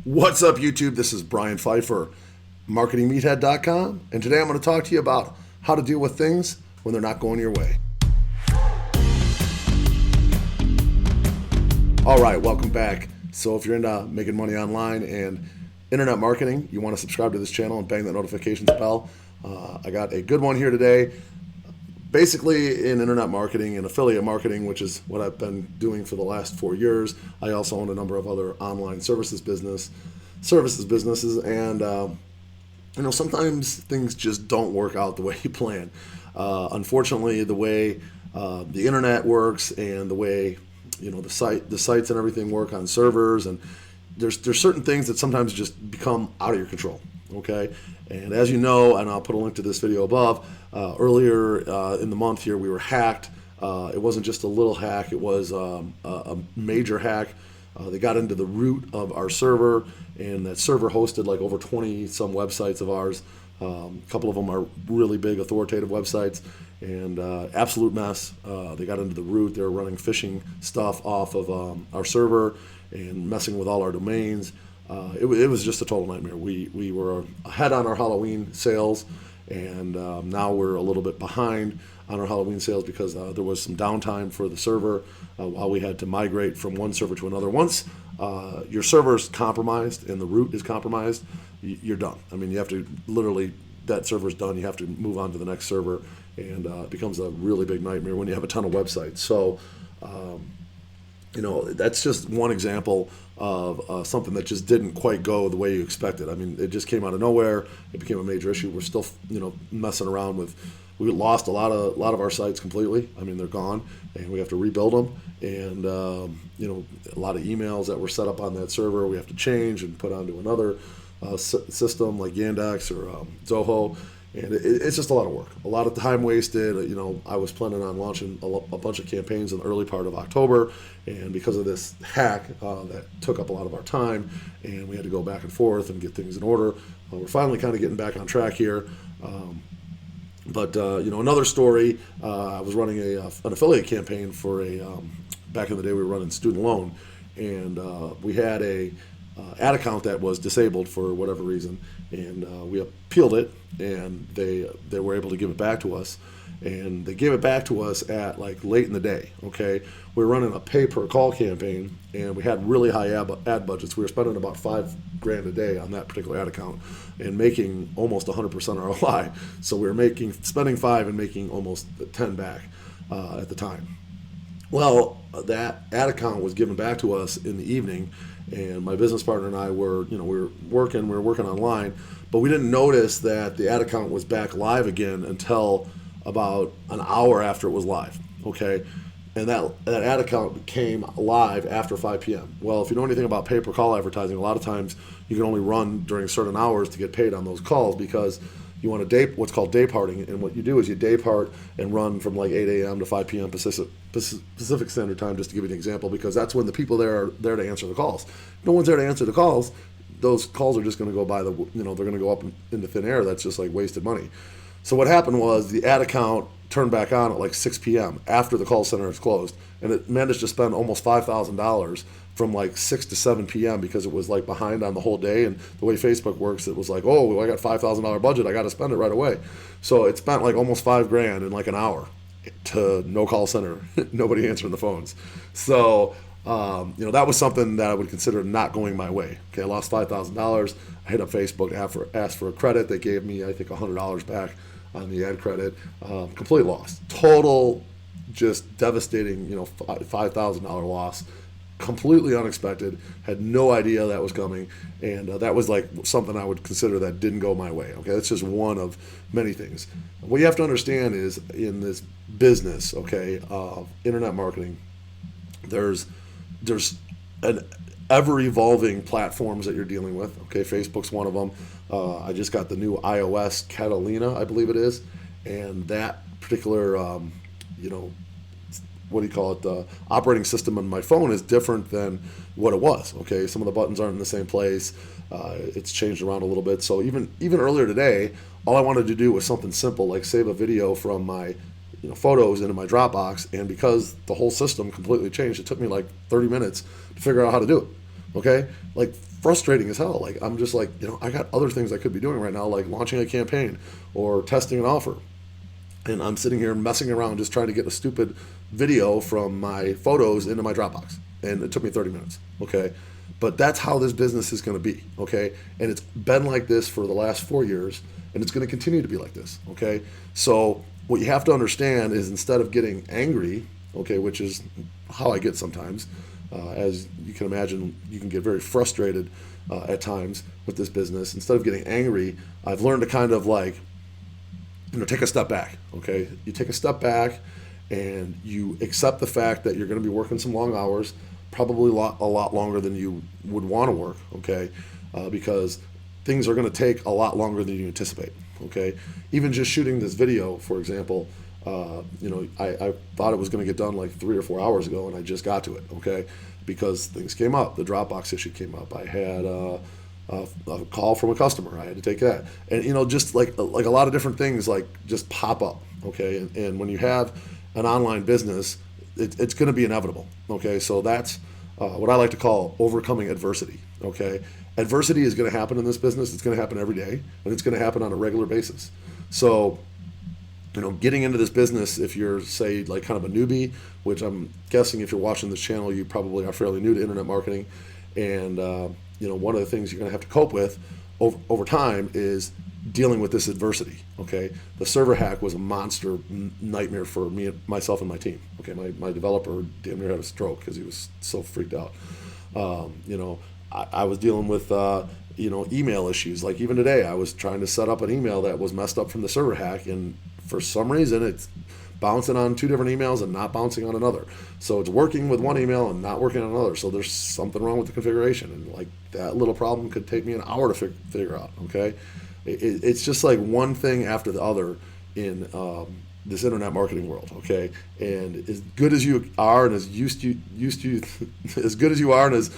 What's up, YouTube? This is Brian Pfeiffer, marketingmeathead.com, and today I'm going to talk to you about how to deal with things when they're not going your way. All right, welcome back. So if you're into making money online and internet marketing, you want to subscribe to this channel and bang that notifications bell. I got a good one here today. Basically, in internet marketing and affiliate marketing, which is what I've been doing for the last 4 years, I also own a number of other online services businesses, and sometimes things just don't work out the way you plan. Unfortunately, the way the internet works and the way the sites and everything work on servers, and there's certain things that sometimes just become out of your control. Okay, and as you know, and I'll put a link to this video above, earlier in the month here we were hacked. It wasn't just a little hack, it was a major hack. They got into the root of our server, and that server hosted like over 20 some websites of ours. A couple of them are really big authoritative websites, and absolute mess. They got into the root. They were running phishing stuff off of our server and messing with all our domains. It was just a total nightmare. We were ahead on our Halloween sales, and now we're a little bit behind on our Halloween sales because there was some downtime for the server while we had to migrate from one server to another. Once your server is compromised and the root is compromised, you're done. I mean, you have to literally, that server's done. You have to move on to the next server, and it becomes a really big nightmare when you have a ton of websites. So, that's just one example of something that just didn't quite go the way you expected. I mean, it just came out of nowhere. It became a major issue. We're still, messing around with. We lost a lot of our sites completely. I mean, they're gone, and we have to rebuild them. And a lot of emails that were set up on that server we have to change and put onto another system like Yandex or Zoho. And it's just a lot of work, a lot of time wasted. I was planning on launching a bunch of campaigns in the early part of October, and because of this hack, that took up a lot of our time, and we had to go back and forth and get things in order. We're finally kind of getting back on track here. But another story, I was running an affiliate campaign for back in the day we were running student loan, and we had a ad account that was disabled for whatever reason, and we appealed it, and they were able to give it back to us, and they gave it back to us at like late in the day. Okay, we were running a pay per call campaign, and we had really high ad budgets. We were spending about $5,000 a day on that particular ad account and making almost 100% ROI. So we were spending 5 and making almost 10 back at the time. Well, that ad account was given back to us in the evening, and my business partner and I were, we were working online, but we didn't notice that the ad account was back live again until about an hour after it was live. Okay, and that ad account became live after 5 p.m. Well, if you know anything about pay-per-call advertising, a lot of times you can only run during certain hours to get paid on those calls because you want to what's called day parting, and what you do is you day part and run from like 8 a.m. to 5 p.m. Pacific Standard Time, just to give you an example, because that's when the people there are there to answer the calls. No one's there to answer the calls. Those calls are just going to go by they're going to go up into thin air. That's just like wasted money. So what happened was the ad account turned back on at like 6 p.m. after the call center is closed, and it managed to spend almost $5,000 from like 6 to 7 p.m. because it was like behind on the whole day. And the way Facebook works, it was like, oh, I got $5,000 budget, I got to spend it right away. So it spent like almost $5,000 in like an hour to no call center, nobody answering the phones. So that was something that I would consider not going my way. Okay, I lost $5,000. I hit up Facebook, asked for a credit. They gave me, I think, $100 back on the ad credit. Complete loss, total, just devastating. $5,000 loss, completely unexpected. Had no idea that was coming, and that was like something I would consider that didn't go my way. Okay, that's just one of many things. What you have to understand is in this business, okay, of internet marketing, there's an ever-evolving platforms that you're dealing with. Okay, Facebook's one of them. I just got the new iOS Catalina, I believe it is, and that particular, what do you call it? The operating system on my phone is different than what it was. Okay, some of the buttons aren't in the same place. It's changed around a little bit. So even earlier today, all I wanted to do was something simple like save a video from my photos into my Dropbox, and because the whole system completely changed, it took me like 30 minutes to figure out how to do it. Okay, like frustrating as hell. Like, I'm just like, I got other things I could be doing right now, like launching a campaign or testing an offer. And I'm sitting here messing around just trying to get a stupid video from my photos into my Dropbox. And it took me 30 minutes, okay? But that's how this business is going to be, okay? And it's been like this for the last 4 years, and it's going to continue to be like this, okay? So what you have to understand is, instead of getting angry, okay, which is how I get sometimes, as you can imagine, you can get very frustrated at times with this business. Instead of getting angry, I've learned to kind of like, take a step back, okay? You take a step back and you accept the fact that you're going to be working some long hours, probably a lot longer than you would want to work, okay? Because things are going to take a lot longer than you anticipate, okay? Even just shooting this video, for example, I thought it was going to get done like 3 or 4 hours ago, and I just got to it, okay? Because things came up. The Dropbox issue came up. I had a call from a customer. I had to take that. And, just like a lot of different things like just pop up, okay? And when you have an online business, it's going to be inevitable, okay? So that's what I like to call overcoming adversity, okay? Adversity is going to happen in this business. It's going to happen every day, and it's going to happen on a regular basis. So, getting into this business, if you're, say, like kind of a newbie, which I'm guessing if you're watching this channel, you probably are fairly new to internet marketing. And, one of the things you're going to have to cope with over time is dealing with this adversity, okay? The server hack was a monster nightmare for me, myself, and my team, okay? My developer damn near had a stroke because he was so freaked out. I was dealing with, email issues. Like even today, I was trying to set up an email that was messed up from the server hack, and for some reason, it's bouncing on 2 different emails and not bouncing on another. So it's working with one email and not working on another. So there's something wrong with the configuration, and like that little problem could take me an hour to figure out, okay? It's just like one thing after the other in this internet marketing world, okay? And as good as you are, and as used to as good as you are, and as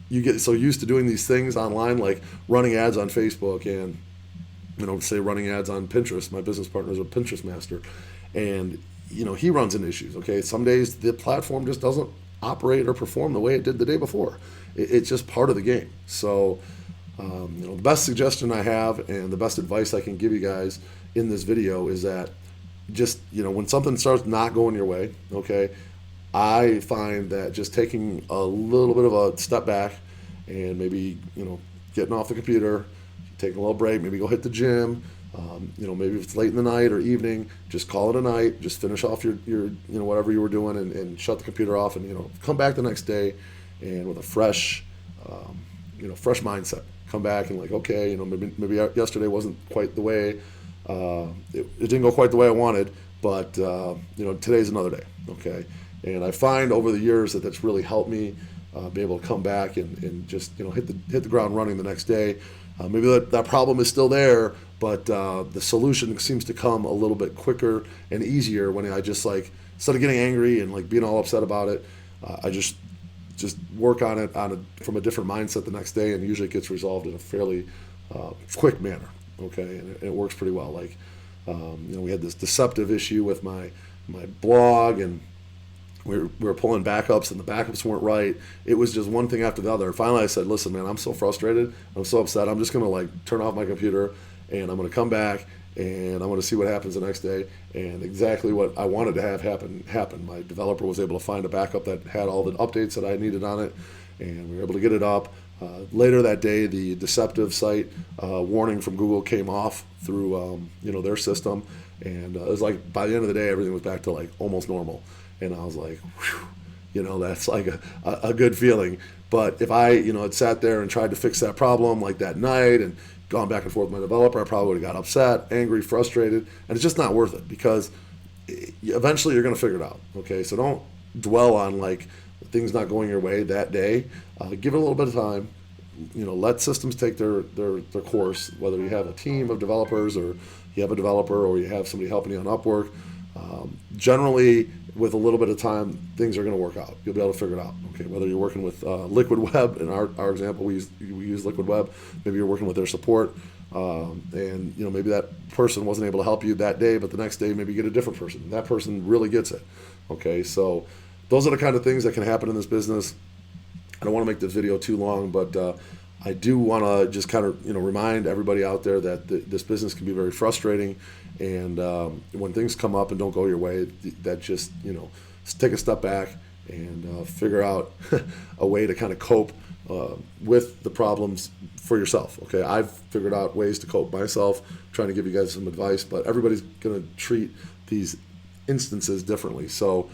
you get so used to doing these things online, like running ads on Facebook and say running ads on Pinterest. My business partner is a Pinterest master, and he runs into issues, okay? Some days the platform just doesn't operate or perform the way it did the day before. It's just part of the game. So the best suggestion I have and the best advice I can give you guys in this video is that just, when something starts not going your way, okay, I find that just taking a little bit of a step back and maybe, getting off the computer, taking a little break, maybe go hit the gym, maybe if it's late in the night or evening, just call it a night, just finish off your whatever you were doing and shut the computer off, and, come back the next day and with a fresh mindset. Come back and like, okay, maybe yesterday wasn't quite the way, it didn't go quite the way I wanted, but, today's another day, okay? And I find over the years that that's really helped me be able to come back and just, hit the ground running the next day. Maybe that problem is still there, but the solution seems to come a little bit quicker and easier when I just like, instead of getting angry and like being all upset about it, I just work on it from a different mindset the next day, and usually it gets resolved in a fairly quick manner, okay? And it works pretty well. Like, we had this deceptive issue with my blog, and we were pulling backups, and the backups weren't right. It was just one thing after the other. And finally I said, listen, man, I'm so frustrated. I'm so upset. I'm just going to like turn off my computer, and I'm going to come back, and I'm going to see what happens the next day. And exactly what I wanted to have happen. My developer was able to find a backup that had all the updates that I needed on it, and we were able to get it up. Later that day, the deceptive site warning from Google came off through their system, and it was like by the end of the day, everything was back to like almost normal. And I was like, whew, that's like a good feeling. But if I, had sat there and tried to fix that problem like that night and gone back and forth with my developer, I probably would have got upset, angry, frustrated, and it's just not worth it, because eventually you're going to figure it out, okay? So don't dwell on like things not going your way that day. Give it a little bit of time. Let systems take their course, whether you have a team of developers or you have a developer or you have somebody helping you on Upwork. Generally, with a little bit of time, things are going to work out. You'll be able to figure it out. Okay, whether you're working with Liquid Web, in our example, we use Liquid Web. Maybe you're working with their support, and maybe that person wasn't able to help you that day, but the next day maybe you get a different person. That person really gets it. Okay, so those are the kind of things that can happen in this business. I don't want to make this video too long, but I do want to just kind of remind everybody out there that this business can be very frustrating, and when things come up and don't go your way, that just take a step back and figure out a way to kind of cope with the problems for yourself. Okay, I've figured out ways to cope myself, trying to give you guys some advice, but everybody's going to treat these instances differently. So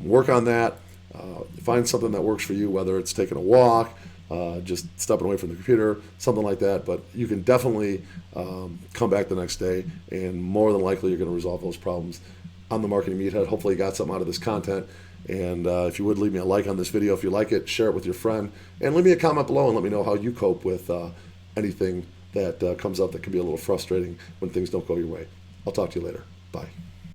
work on that. Find something that works for you, whether it's taking a walk, just stepping away from the computer, something like that. But you can definitely come back the next day, and more than likely you're going to resolve those problems. I'm the Marketing Meathead. Hopefully you got something out of this content. And if you would, leave me a like on this video if you like it, share it with your friend, and leave me a comment below and let me know how you cope with anything that comes up that can be a little frustrating when things don't go your way. I'll talk to you later. Bye.